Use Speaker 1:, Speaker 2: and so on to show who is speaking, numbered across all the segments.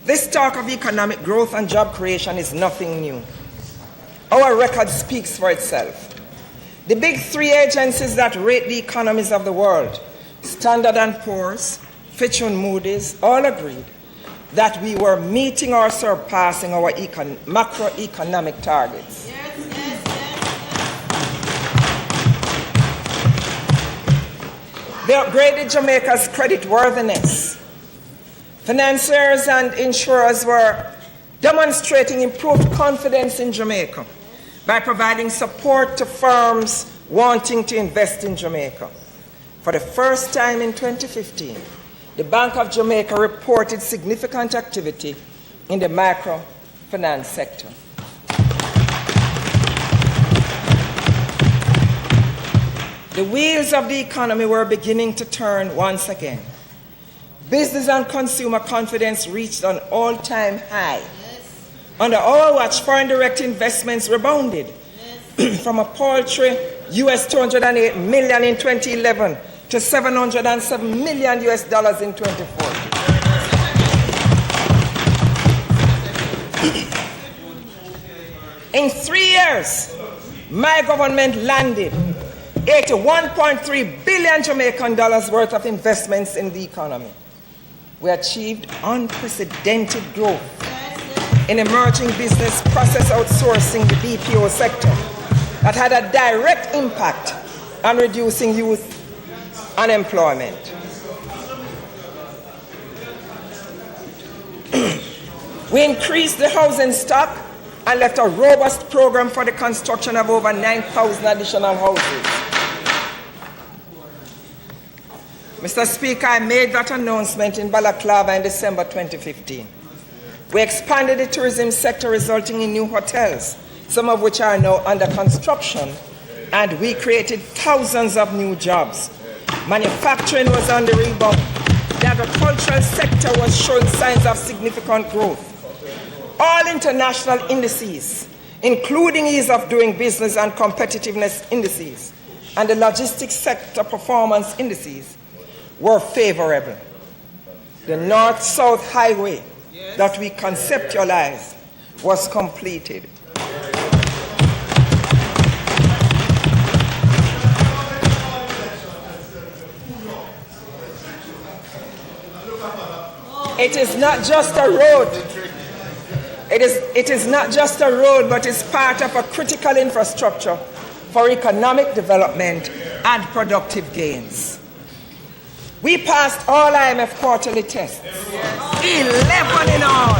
Speaker 1: This talk of economic growth and job creation is nothing new. Our record speaks for itself. The big three agencies that rate the economies of the world, Standard & Poor's, Fitch and Moody's, all agreed that we were meeting or surpassing our macroeconomic targets. They upgraded Jamaica's creditworthiness. Financiers and insurers were demonstrating improved confidence in Jamaica by providing support to firms wanting to invest in Jamaica. For the first time in 2015, the Bank of Jamaica reported significant activity in the microfinance sector. The wheels of the economy were beginning to turn once again. Business and consumer confidence reached an all-time high. Under our watch, foreign direct investments rebounded from a paltry US $208 million in 2011 to $707 million US dollars in 2014. In 3 years, my government landed $81.3 billion Jamaican dollars worth of investments in the economy. We achieved unprecedented growth in emerging business process outsourcing, the BPO sector, that had a direct impact on reducing youth unemployment. We increased the housing stock and left a robust program for the construction of over 9,000 additional houses. Mr. Speaker, I made that announcement in Balaclava in December 2015. We expanded the tourism sector, resulting in new hotels, some of which are now under construction, and we created thousands of new jobs. Manufacturing was on the rebound. The agricultural sector was showing signs of significant growth. All international indices, including ease of doing business and competitiveness indices, and the logistics sector performance indices, were favorable. The North-South Highway that we conceptualized was completed. It is not just a road. It is not just a road, but it's part of a critical infrastructure for economic development and productive gains. We passed all IMF quarterly tests, 11 in all.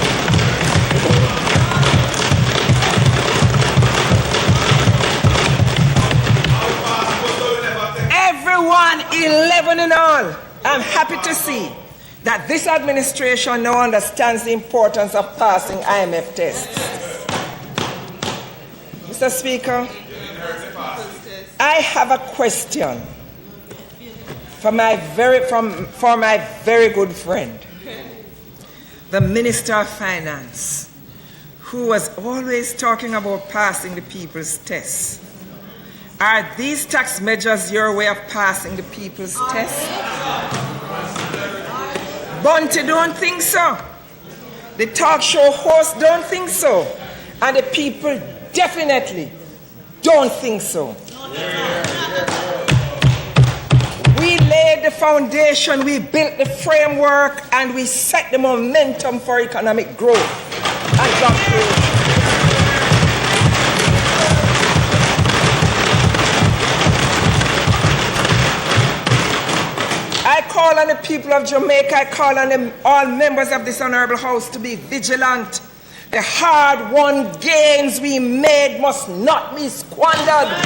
Speaker 1: Everyone, 11 in all. I'm happy to see that this administration now understands the importance of passing IMF tests. Mr. Speaker, I have a question for my very good friend, the Minister of Finance, who was always talking about passing the people's tests. Are these tax measures your way of passing the people's tests? Bunty don't think so. The talk show hosts don't think so. And the people definitely don't think so. We laid the foundation, we built the framework, and we set the momentum for economic growth and job creation. I call on the people of Jamaica, I call on all members of this honorable house to be vigilant. The hard-won gains we made must not be squandered.